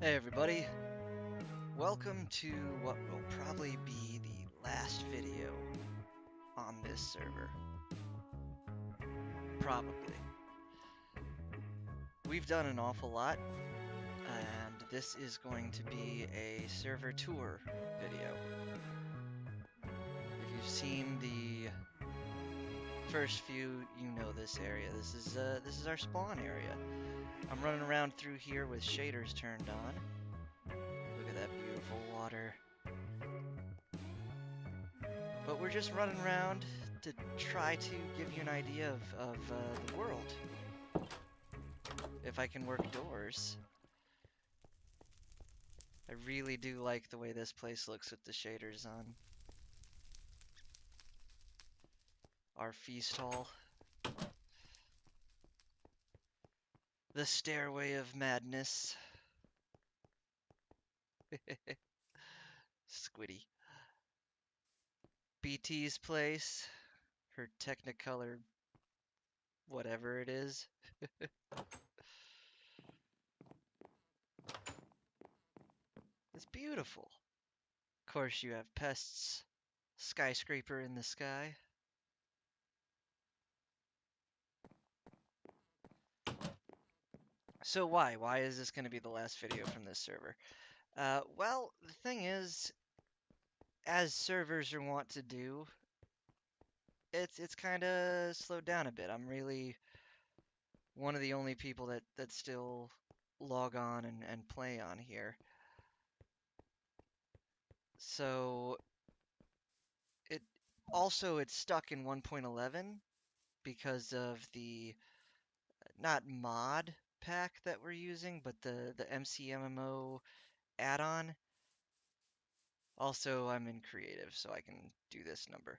Hey everybody, welcome to what will probably be the last video on this server. Probably. We've done an awful lot, and this is going to be a server tour video. If you've seen the first few, you know this area. This is our spawn area. I'm running around through here with shaders turned on. Look at that beautiful water. But we're just running around to try to give you an idea of the world. If I can work doors. I really do like the way this place looks with the shaders on. Our feast hall. The stairway of madness. Squiddy. BT's place. Her Technicolor whatever it is. It's beautiful. Of course you have pests. Skyscraper in the sky. So why? Why is this going to be the last video from this server? Well, the thing is, as servers are wont to do, it's kind of slowed down a bit. I'm really one of the only people that still log on and play on here. So it it's stuck in 1.11 because of the not mod pack that we're using, but the MCMMO add-on. Also, I'm in creative, so I can do this number.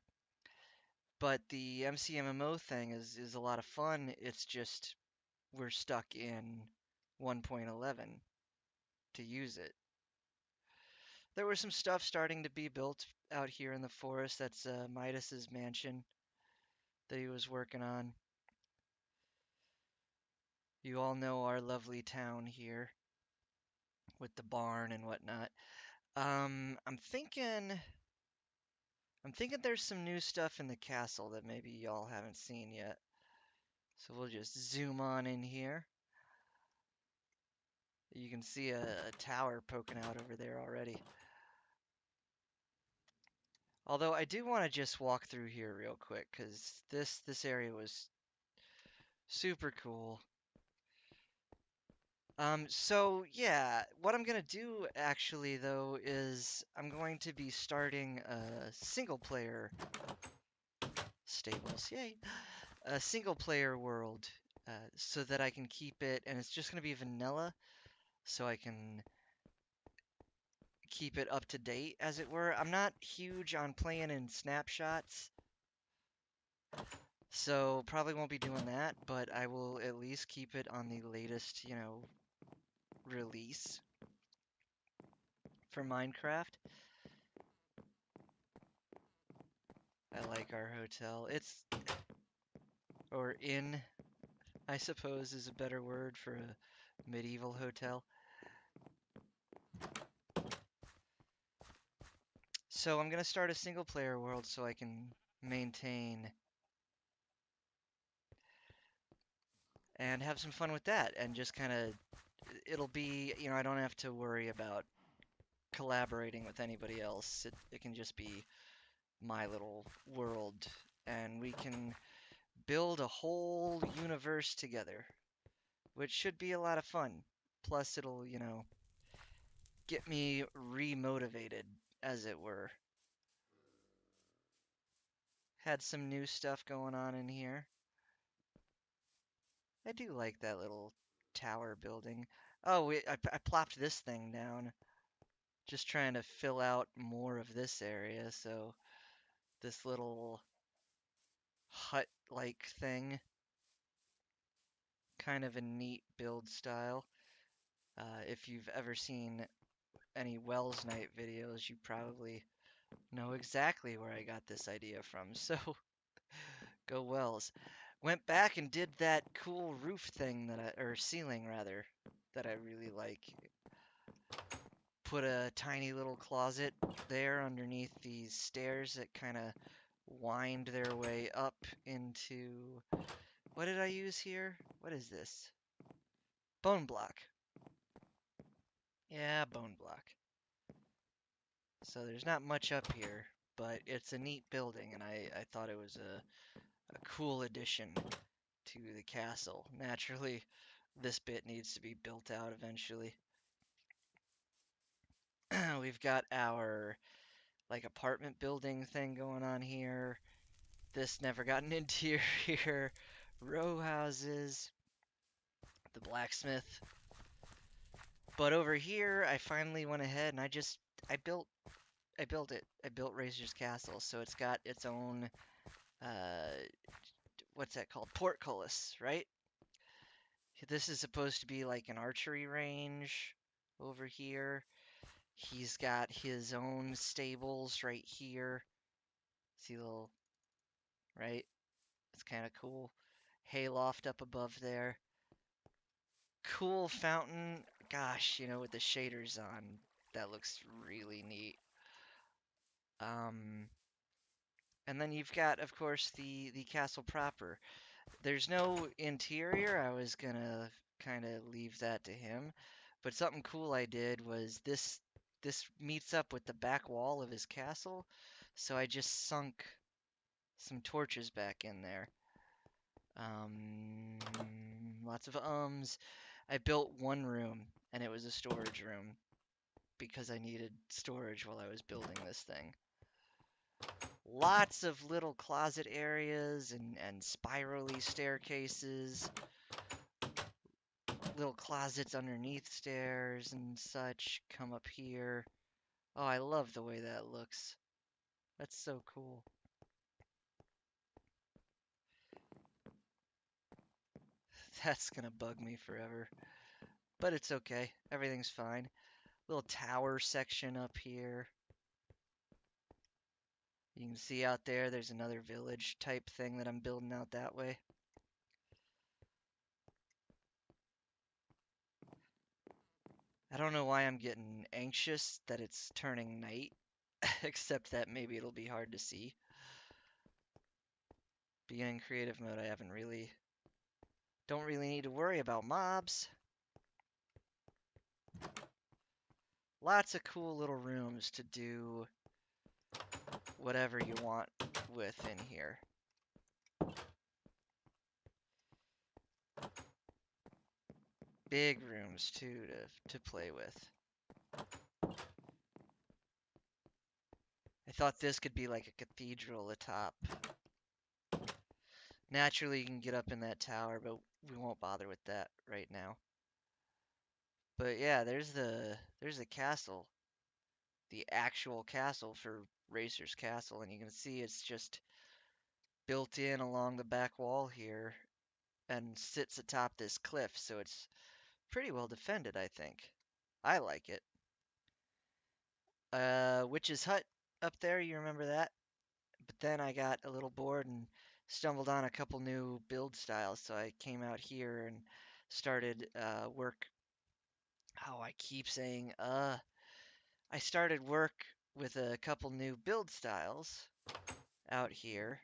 But the MCMMO thing is a lot of fun. It's just we're stuck in 1.11 to use it. There was some stuff starting to be built out here in the forest. That's Midas's mansion that he was working on. You all know our lovely town here with the barn and whatnot. I'm thinking there's some new stuff in the castle that maybe y'all haven't seen yet. So we'll just zoom on in here. You can see a tower poking out over there already. Although I do want to just walk through here real quick because this area was super cool. So yeah, what I'm gonna do actually though is I'm going to be starting a single player stables, yay, a single player world, so that I can keep it, and it's just gonna be vanilla, so I can keep it up to date, as it were. I'm not huge on playing in snapshots, so probably won't be doing that, but I will at least keep it on the latest, release for Minecraft. I like our hotel. Or inn, I suppose, is a better word for a medieval hotel. So I'm gonna start a single player world so I can maintain and have some fun with that, and just kind of, it'll be, I don't have to worry about collaborating with anybody else. It can just be my little world, and we can build a whole universe together, which should be a lot of fun. Plus, it'll, get me re-motivated, as it were. Had some new stuff going on in here. I do like that little tower building. Oh, wait, I plopped this thing down. Just trying to fill out more of this area, so this little hut-like thing. Kind of a neat build style. If you've ever seen any Wells Night videos, you probably know exactly where I got this idea from. So, go Wells. Went back and did that cool roof thing or ceiling rather, that I really like. Put a tiny little closet there underneath these stairs that kind of wind their way up into. What did I use here? What is this? Bone block. Yeah, bone block. So there's not much up here, but it's a neat building, and I thought it was a cool addition to the castle. Naturally, this bit needs to be built out eventually. We've got our like apartment building thing going on here. This never got an interior. Row houses, the blacksmith. But over here, I finally went ahead and I built I built it. I built Razor's Castle, so it's got its own uh what's that called? Portcullis, right? This is supposed to be like an archery range over here. He's got his own stables right here. See the little, right? It's kind of cool. Hayloft up above there. Cool fountain. Gosh, with the shaders on, that looks really neat. Um, and then you've got, of course, the castle proper. There's no interior. I was gonna kind of leave that to him, but something cool I did was this meets up with the back wall of his castle, so I just sunk some torches back in there. Lots of ums. I built one room, and it was a storage room because I needed storage while I was building this thing. Lots of little closet areas and spirally staircases, little closets underneath stairs and such come up here. Oh, I love the way that looks. That's so cool. That's gonna bug me forever. But it's okay. Everything's fine. Little tower section up here. You can see out there, there's another village type thing that I'm building out that way. I don't know why I'm getting anxious that it's turning night, except that maybe it'll be hard to see. Being in creative mode, I don't really need to worry about mobs. Lots of cool little rooms to do whatever you want with in here. Big rooms too to play with. I thought this could be like a cathedral atop. Naturally, you can get up in that tower, but we won't bother with that right now. But yeah, there's the castle, the actual castle for Racer's Castle, and you can see it's just built in along the back wall here and sits atop this cliff, so it's pretty well defended, I think. I like it. Witch's Hut up there, you remember that? But then I got a little bored and stumbled on a couple new build styles, so I came out here and started work. How I keep saying I started work with a couple new build styles out here.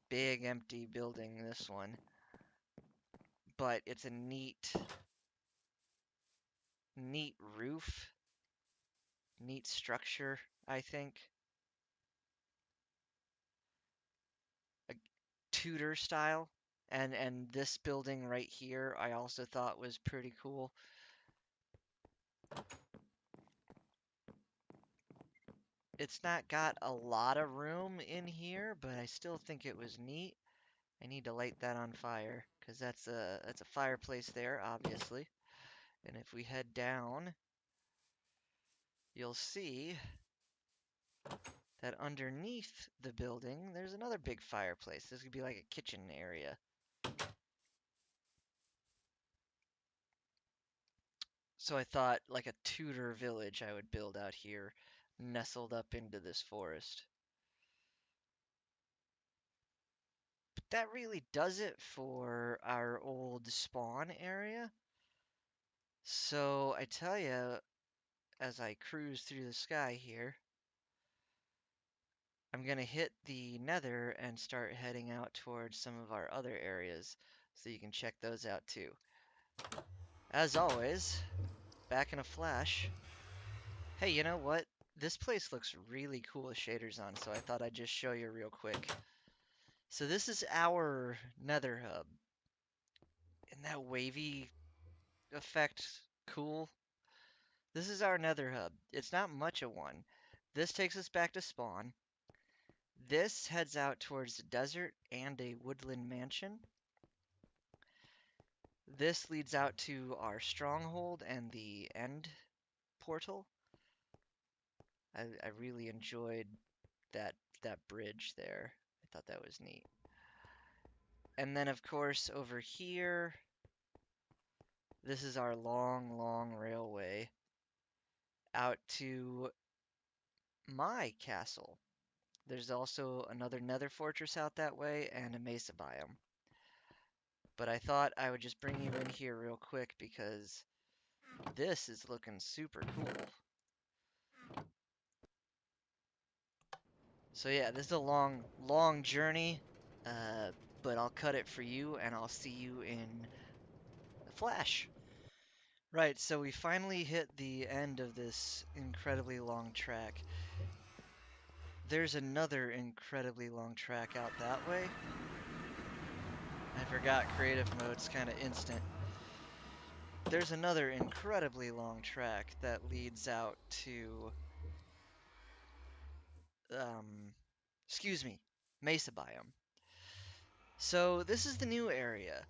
Big empty building, this one, but it's a neat roof, neat structure, I think. A Tudor style. And this building right here I also thought was pretty cool. It's not got a lot of room in here, but I still think it was neat. I need to light that on fire because that's a fireplace there, obviously. And if we head down, you'll see that underneath the building, there's another big fireplace. This could be like a kitchen area. So I thought like a Tudor village I would build out here, nestled up into this forest. But that really does it for our old spawn area. So I tell you, as I cruise through the sky here, I'm gonna hit the nether and start heading out towards some of our other areas so you can check those out too. As always, back in a flash. Hey, you know what? This place looks really cool with shaders on, so I thought I'd just show you real quick. So this is our nether hub. Isn't that wavy effect cool? This is our nether hub. It's not much of one. This takes us back to spawn. This heads out towards the desert and a woodland mansion. This leads out to our stronghold and the end portal. I really enjoyed that bridge there. I thought that was neat. And then of course over here, this is our long, long railway out to my castle. There's also another nether fortress out that way and a mesa biome. But I thought I would just bring you in here real quick because this is looking super cool. So yeah, this is a long, long journey, but I'll cut it for you and I'll see you in a flash. Right, so we finally hit the end of this incredibly long track. There's another incredibly long track out that way. I forgot creative mode's kind of instant. There's another incredibly long track that leads out to, um, excuse me, Mesa Biome. So this is the new area,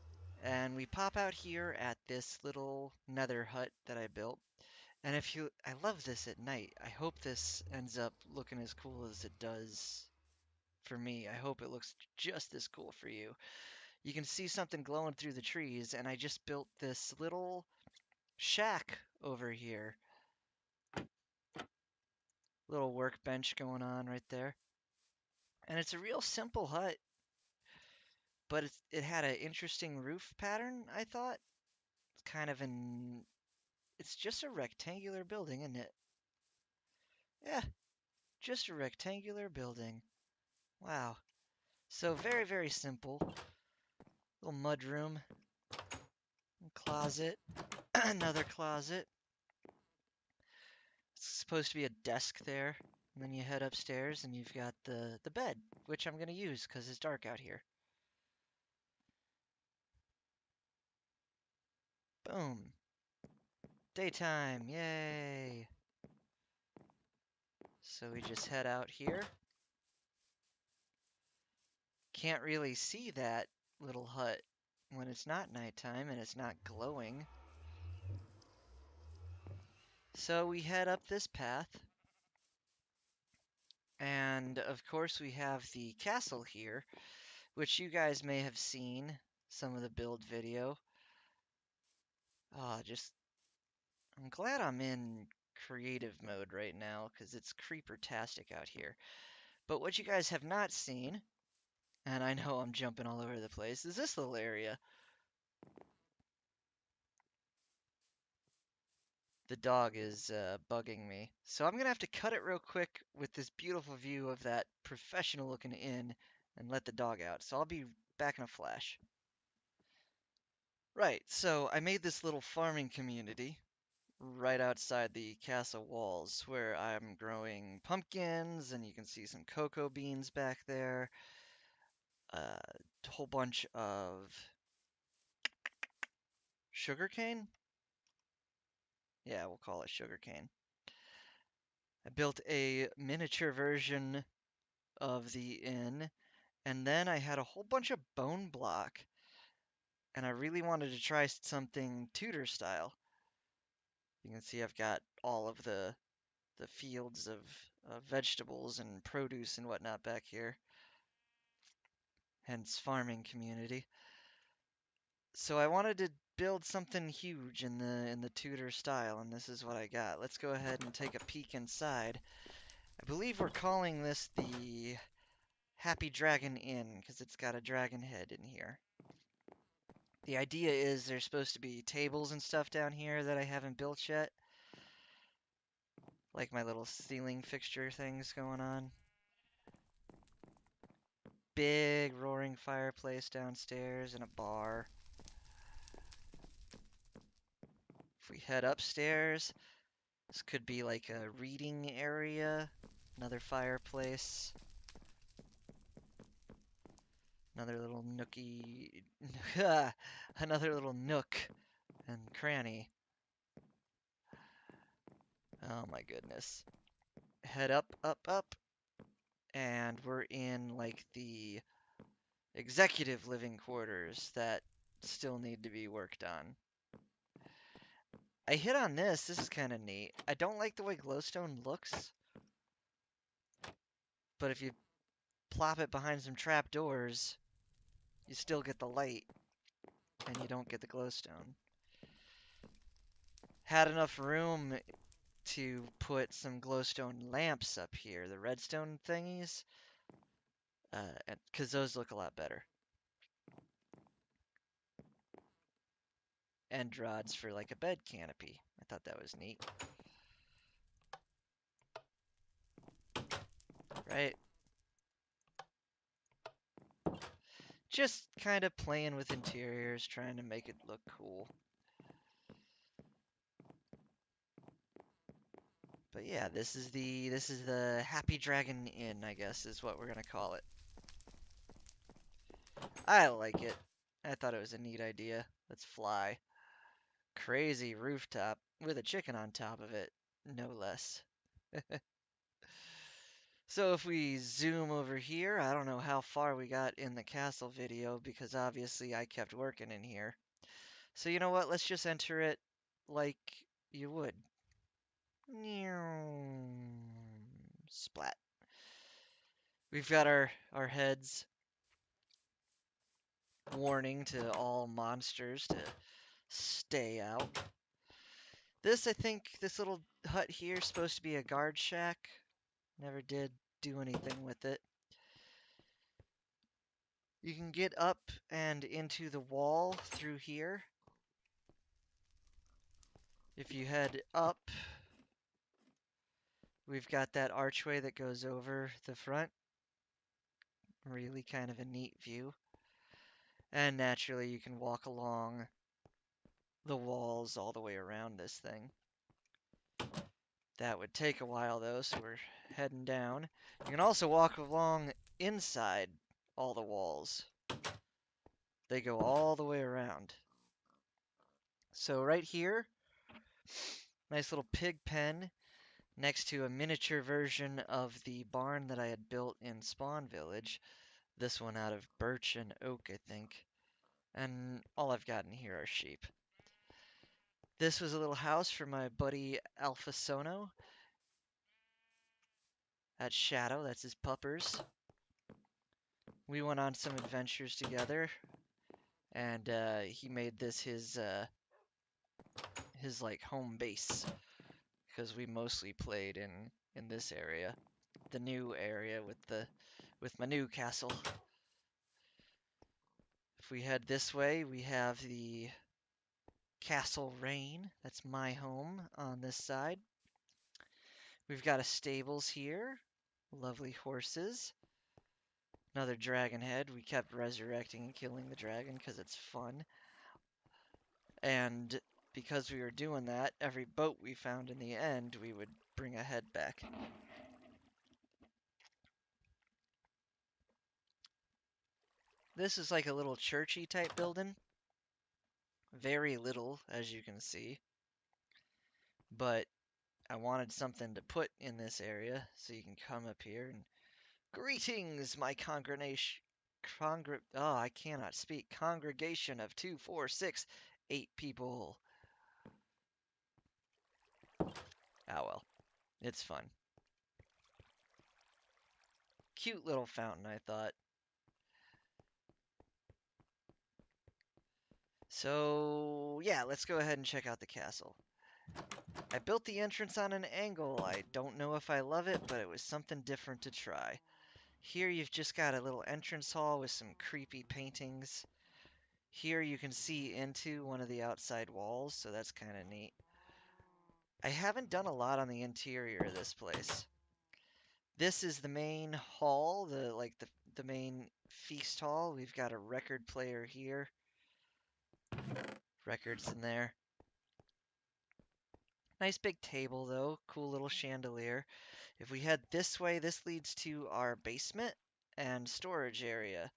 and we pop out here at this little nether hut that I built. And I love this at night. I hope this ends up looking as cool as it does for me. I hope it looks just as cool for you. You can see something glowing through the trees, and I just built this little shack over here. Little workbench going on right there. And it's a real simple hut, but it had an interesting roof pattern, I thought. It's kind of it's just a rectangular building, isn't it? Yeah, just a rectangular building. Wow. So very, very simple. Little mud room, closet, another closet. It's supposed to be a desk there. And then you head upstairs and you've got the bed, which I'm going to use because it's dark out here. Boom. Daytime, yay. So we just head out here. Can't really see that little hut when it's not nighttime and it's not glowing. So we head up this path. And of course we have the castle here, which you guys may have seen some of the build video. I'm glad I'm in creative mode right now because it's creeper-tastic out here. But what you guys have not seen, and I know I'm jumping all over the place, is this little area. The dog is bugging me. So I'm gonna have to cut it real quick with this beautiful view of that professional looking inn and let the dog out. So I'll be back in a flash. Right, so I made this little farming community right outside the castle walls where I'm growing pumpkins and you can see some cocoa beans back there. A whole bunch of sugarcane? Yeah, we'll call it sugarcane. I built a miniature version of the inn, and then I had a whole bunch of bone block, and I really wanted to try something Tudor style. You can see I've got all of the fields of vegetables and produce and whatnot back here, hence farming community. So I wanted to build something huge in the Tudor style, and this is what I got. Let's go ahead and take a peek inside. I believe we're calling this the Happy Dragon Inn because it's got a dragon head in here. The idea is there's supposed to be tables and stuff down here that I haven't built yet. Like my little ceiling fixture things going on. Big roaring fireplace downstairs and a bar. If we head upstairs, this could be like a reading area, another fireplace, another little nookie, another little nook and cranny. Oh my goodness. Head up, up, up, and we're in like the executive living quarters that still need to be worked on. I hit on this. This is kind of neat. I don't like the way glowstone looks, but if you plop it behind some trapdoors, you still get the light and you don't get the glowstone. Had enough room to put some glowstone lamps up here, the redstone thingies, because those look a lot better. End rods for like a bed canopy. I thought that was neat. Right? Just kind of playing with interiors, trying to make it look cool. But yeah, this is the Happy Dragon Inn, I guess, is what we're gonna call it. I like it. I thought it was a neat idea. Let's fly. Crazy rooftop with a chicken on top of it, no less. So if we zoom over here, I don't know how far we got in the castle video because obviously I kept working in here. So you know what? Let's just enter it like you would. Splat. We've got our heads. Warning to all monsters to stay out. I think, this little hut here is supposed to be a guard shack. Never did do anything with it. You can get up and into the wall through here. If you head up, we've got that archway that goes over the front. Really kind of a neat view. And naturally, you can walk along the walls all the way around this thing. That would take a while though, so we're heading down. You can also walk along inside all the walls. They go all the way around. So right here, nice little pig pen next to a miniature version of the barn that I had built in Spawn Village. This one out of birch and oak, I think. And all I've got in here are sheep. This was a little house for my buddy Alpha Sono at Shadow. That's his puppers. We went on some adventures together, and he made this his like home base because we mostly played in this area, the new area with my new castle. If we head this way, we have the Castle Rain. That's my home on this side. We've got a stables here. Lovely horses. Another dragon head. We kept resurrecting and killing the dragon because it's fun. And because we were doing that, every boat we found in the end, we would bring a head back. This is like a little churchy type building. Very little, as you can see. But I wanted something to put in this area, so you can come up here and greetings, my congregation. Oh, I cannot speak. Congregation of 2, 4, 6, 8 people. Ah, well, it's fun. Cute little fountain, I thought. So, yeah, let's go ahead and check out the castle. I built the entrance on an angle. I don't know if I love it, but it was something different to try. Here you've just got a little entrance hall with some creepy paintings. Here you can see into one of the outside walls, so that's kind of neat. I haven't done a lot on the interior of this place. This is the main hall, the main feast hall. We've got a record player here. Records in there. Nice big table though, cool little chandelier. If we head this way, this leads to our basement and storage area.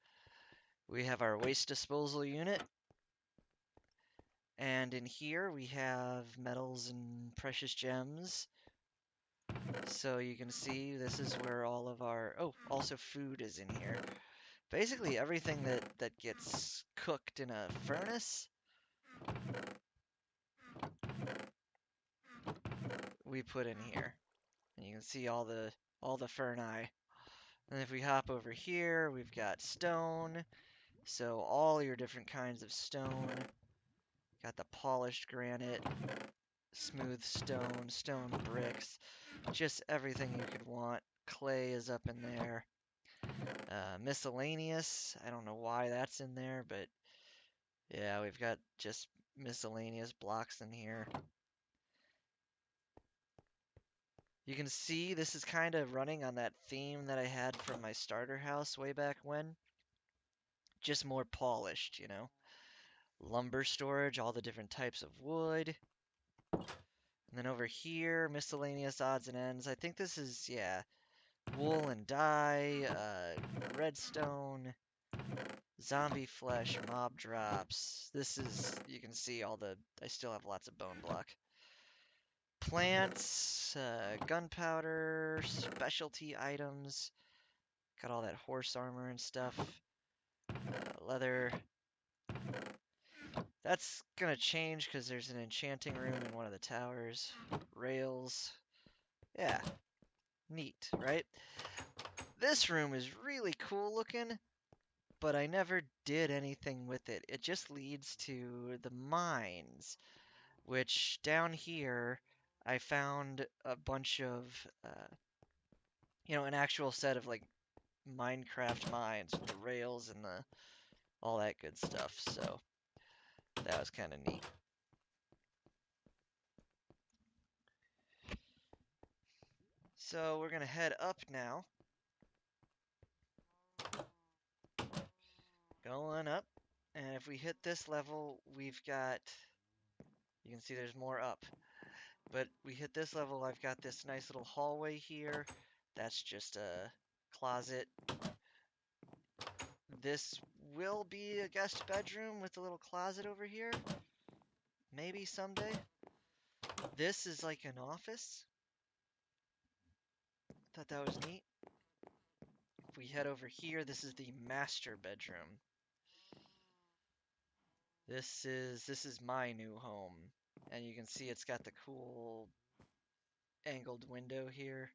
We have our waste disposal unit, and in here we have metals and precious gems. So you can see this is where all of our, oh, also food is in here. Basically everything that gets cooked in a furnace, we put in here. And you can see all the ferni. And if we hop over here, we've got stone. So all your different kinds of stone. Got the polished granite, smooth stone, stone bricks, just everything you could want. Clay is up in there. Miscellaneous, I don't know why that's in there, but yeah, we've got just miscellaneous blocks in here. You can see this is kind of running on that theme that I had from my starter house way back when. Just more polished, you know. Lumber storage, all the different types of wood. And then over here, miscellaneous odds and ends. I think this is, yeah, wool and dye, redstone, zombie flesh, mob drops. This is, you can see all the, I still have lots of bone block. Plants, gunpowder, specialty items. Got all that horse armor and stuff. Leather. That's gonna change because there's an enchanting room in one of the towers. Rails. Yeah, neat, right? This room is really cool looking, but I never did anything with it. It just leads to the mines, which down here I found a bunch of, an actual set of like Minecraft mines with the rails and the all that good stuff. So that was kind of neat. So we're gonna head up now. Going up. And if we hit this level, we've got, you can see there's more up. But we hit this level, I've got this nice little hallway here. That's just a closet. This will be a guest bedroom with a little closet over here. Maybe someday. This is like an office. Thought that was neat. If we head over here, this is the master bedroom. This is my new home. And you can see it's got the cool angled window here.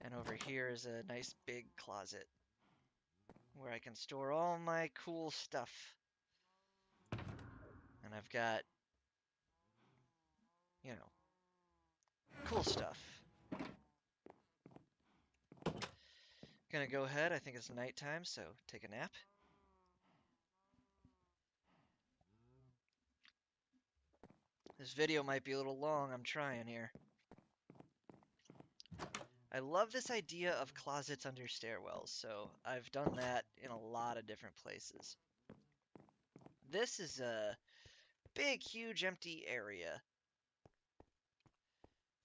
And over here is a nice big closet where I can store all my cool stuff. And I've got, cool stuff. Gonna go ahead, I think it's nighttime, so take a nap. This video might be a little long, I'm trying here. I love this idea of closets under stairwells, so I've done that in a lot of different places. This is a big, huge, empty area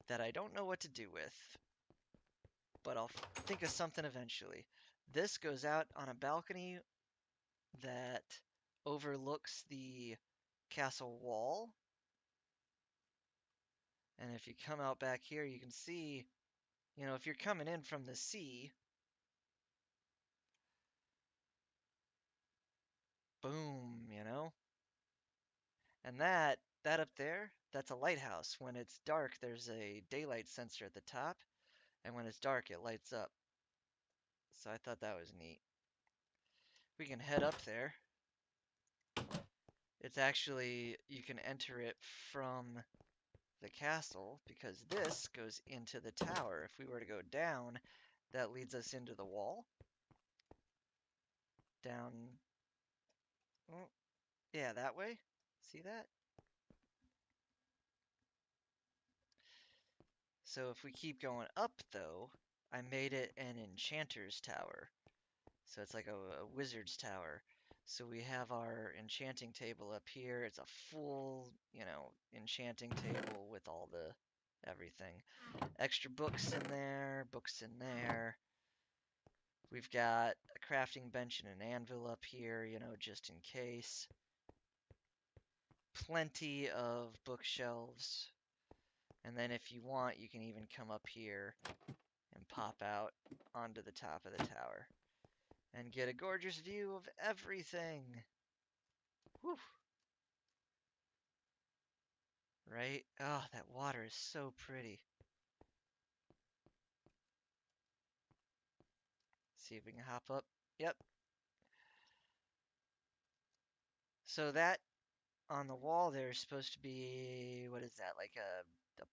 that I don't know what to do with, but I'll think of something eventually. This goes out on a balcony that overlooks the castle wall. And if you come out back here, you can see, if you're coming in from the sea, boom, And that up there, that's a lighthouse. When it's dark, there's a daylight sensor at the top, and when it's dark, it lights up. So I thought that was neat. We can head up there. It's actually, you can enter it from the castle because this goes into the tower. If we were to go down, that leads us into the wall. Down, oh, yeah, that way. See that? So if we keep going up, though, I made it an enchanter's tower. So it's like a wizard's tower. So we have our enchanting table up here. It's a full, enchanting table with all the everything. Extra books in there, books in there. We've got a crafting bench and an anvil up here, just in case. Plenty of bookshelves. And then if you want, you can even come up here and pop out onto the top of the tower and get a gorgeous view of everything. Whew. Right? Oh, that water is so pretty. See if we can hop up. Yep. So that on the wall there is supposed to be, what is that? Like a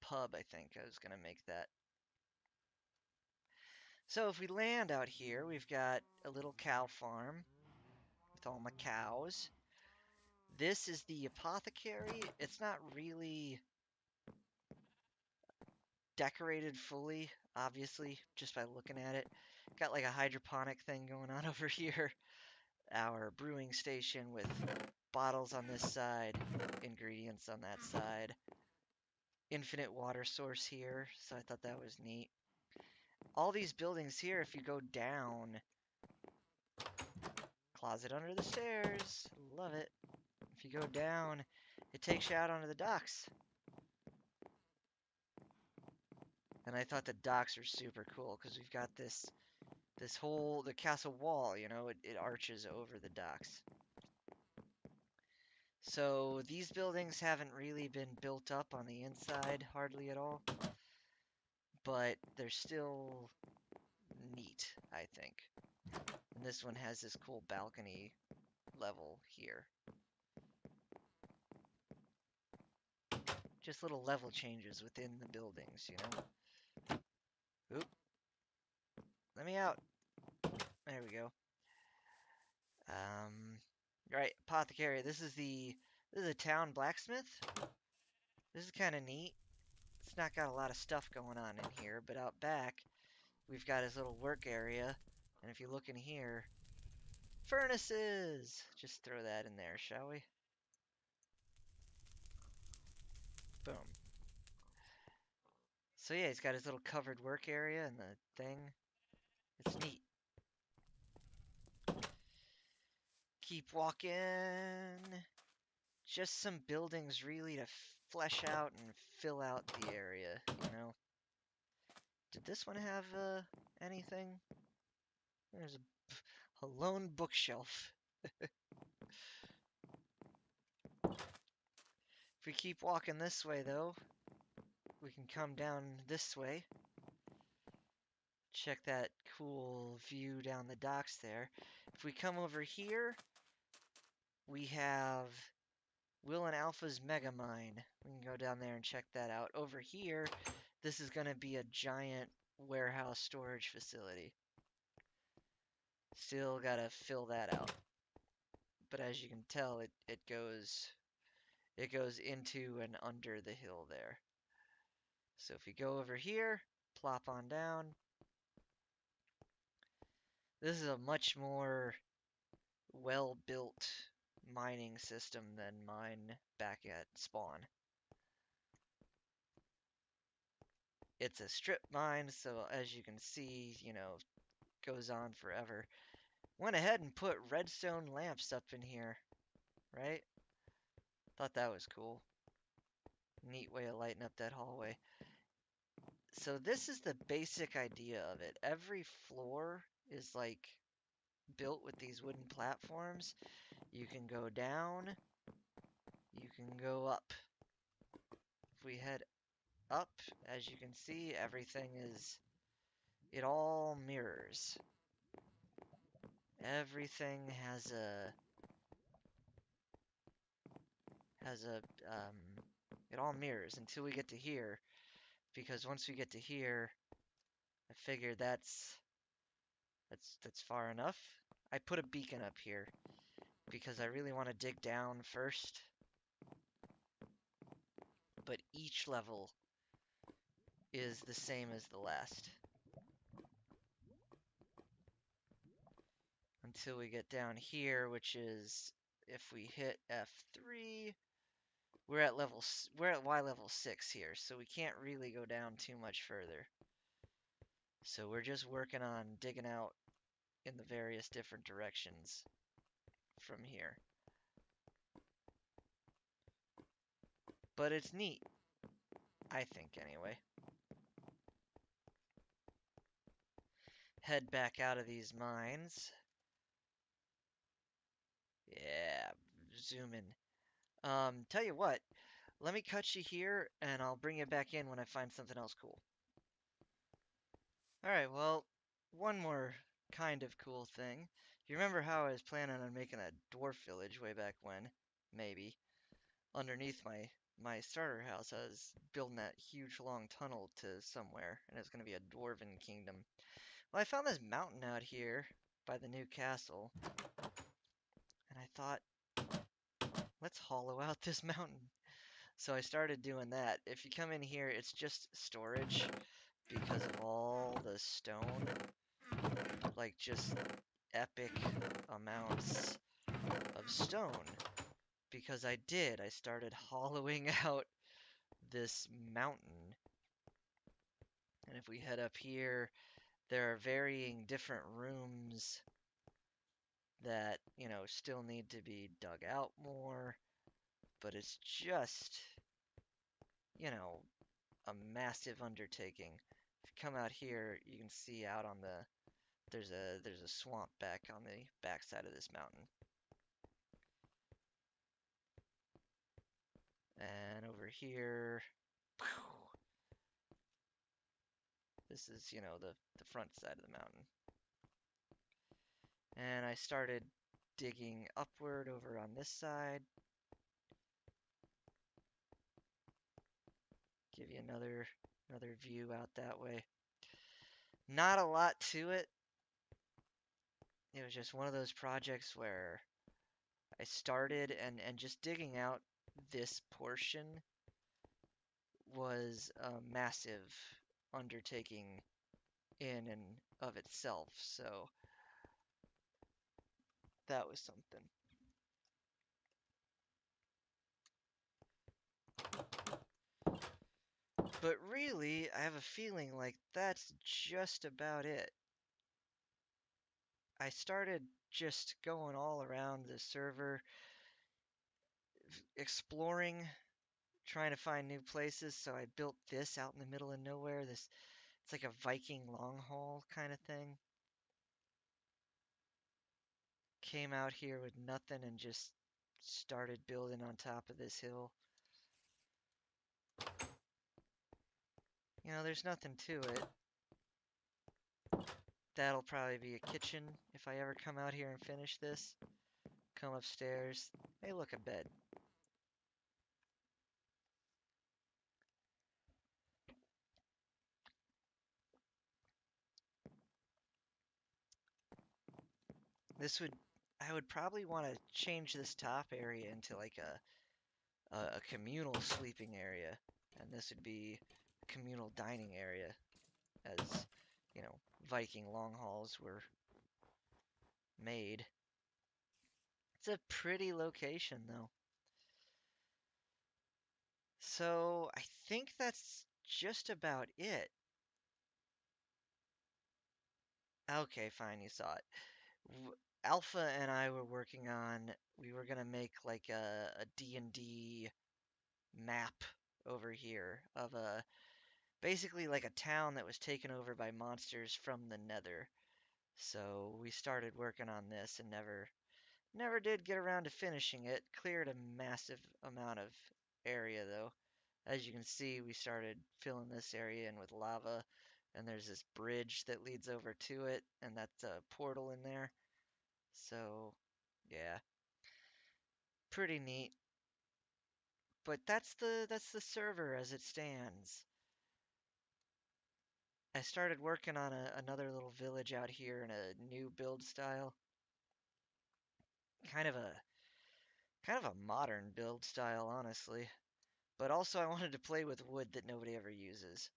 pub, I think. I was gonna make that. So if we land out here, we've got a little cow farm with all my cows. This is the apothecary. It's not really decorated fully, obviously, just by looking at it. Got like a hydroponic thing going on over here. Our brewing station with bottles on this side, ingredients on that side. Infinite water source here, so I thought that was neat. All these buildings here, if you go down, closet under the stairs, love it. If you go down, it takes you out onto the docks. And I thought the docks are super cool because we've got this whole the castle wall, it arches over the docks. So these buildings haven't really been built up on the inside hardly at all, but they're still neat, I think. And this one has this cool balcony level here. Just little level changes within the buildings, Oop. Let me out. There we go. Right, apothecary. This is a town blacksmith. This is kind of neat. It's not got a lot of stuff going on in here, but out back, we've got his little work area. And if you look in here, furnaces! Just throw that in there, shall we? Boom. So yeah, he's got his little covered work area and the thing. It's neat. Keep walking. Just some buildings really to flesh out and fill out the area, Did this one have anything? There's a lone bookshelf. If we keep walking this way, though, we can come down this way. Check that cool view down the docks there. If we come over here, we have Will and Alpha's Mega Mine. We can go down there and check that out. Over here, this is going to be a giant warehouse storage facility. Still got to fill that out. But as you can tell, it goes into and under the hill there. So if we go over here, plop on down. This is a much more well-built mining system than mine back at spawn. It's a strip mine, so as you can see, goes on forever. Went ahead and put redstone lamps up in here, right? Thought that was cool. Neat way of lighting up that hallway. So this is the basic idea of it. Every floor is like built with these wooden platforms. You can go down, you can go up. If we head up, as you can see, it all mirrors. Everything it all mirrors until we get to here, because once we get to here, I figure that's far enough. I put a beacon up here because I really want to dig down first, but each level is the same as the last. Until we get down here, which is if we hit F3, we're at Y level 6 here, so we can't really go down too much further. So we're just working on digging out in the various different directions from here. But it's neat, I think anyway. Head back out of these mines. Yeah, zoom in. Tell you what, let me cut you here and I'll bring you back in when I find something else cool. Alright, well, one more kind of cool thing. You remember how I was planning on making a dwarf village way back when? Maybe. Underneath my starter house, I was building that huge long tunnel to somewhere, and it's going to be a dwarven kingdom. Well, I found this mountain out here by the new castle, and I thought, let's hollow out this mountain. So I started doing that. If you come in here, it's just storage because of all the stone, like just epic amounts of stone. Because I started hollowing out this mountain. And if we head up here, there are varying different rooms that, still need to be dug out more, but it's just, you know, a massive undertaking. If you come out here, you can see out on there's a swamp back on the backside of this mountain. And over here, this is, the front side of the mountain. And I started digging upward over on this side. Give you another view out that way. Not a lot to it. It was just one of those projects where I started and just digging out this portion was a massive undertaking in and of itself. So that was something. But really, I have a feeling like that's just about it. I started just going all around the server, exploring, trying to find new places. So I built this out in the middle of nowhere. It's like a Viking long haul kind of thing. Came out here with nothing and just started building on top of this hill. There's nothing to it. That'll probably be a kitchen if I ever come out here and finish this. Come upstairs. Hey, look, a bed. I would probably want to change this top area into like a communal sleeping area, and this would be a communal dining area, as Viking long hauls were made. It's a pretty location though. So I think that's just about it. Okay, fine, you saw it. Alpha and I were working on, we were gonna make like a D&D map over here of basically like a town that was taken over by monsters from the Nether. So we started working on this and never did get around to finishing it. Cleared a massive amount of area though. As you can see, we started filling this area in with lava, and there's this bridge that leads over to it, and that's a portal in there. So, yeah, pretty neat. But that's the server as it stands. I started working on another little village out here in a new build style. Kind of a modern build style, honestly. But also I wanted to play with wood that nobody ever uses.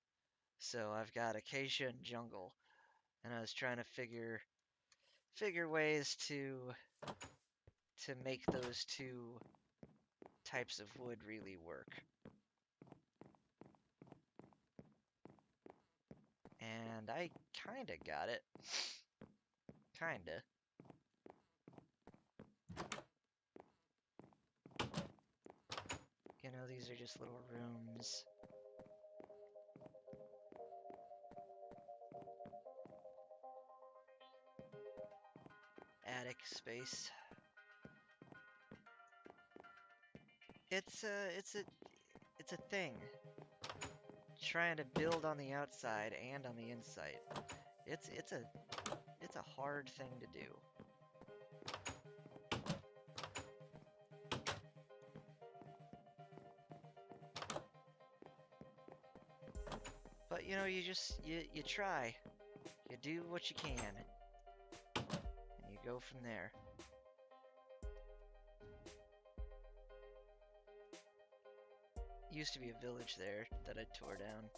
So I've got acacia and jungle, and I was trying to figure ways to make those two types of wood really work. And I kinda got it. Kinda. You know, these are just little rooms. Attic space. It's a thing. Trying to build on the outside and on the inside. It's a hard thing to do. But you know, you try. You do what you can. And you go from there. Used to be a village there that I tore down.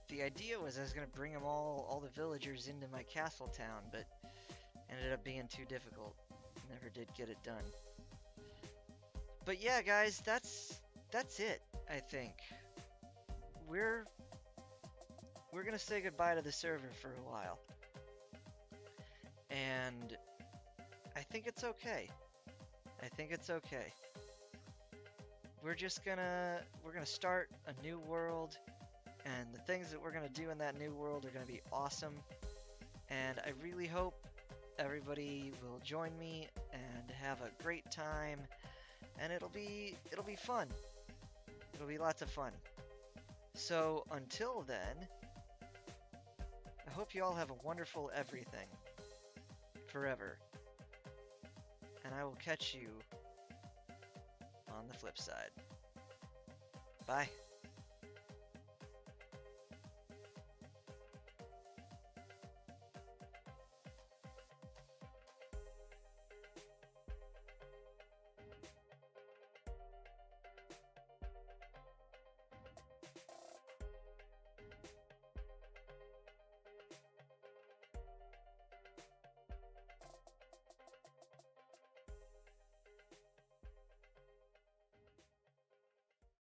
The idea was I was gonna bring them all the villagers into my castle town, but ended up being too difficult. Never did get it done. But yeah, guys, that's it, I think. We're gonna say goodbye to the server for a while. And I think it's okay. I think it's okay. We're gonna start a new world, and the things that we're gonna do in that new world are gonna be awesome. And I really hope everybody will join me and have a great time, and it'll be fun. It'll be lots of fun. So until then, I hope you all have a wonderful everything forever. And I will catch you on the flip side. Bye.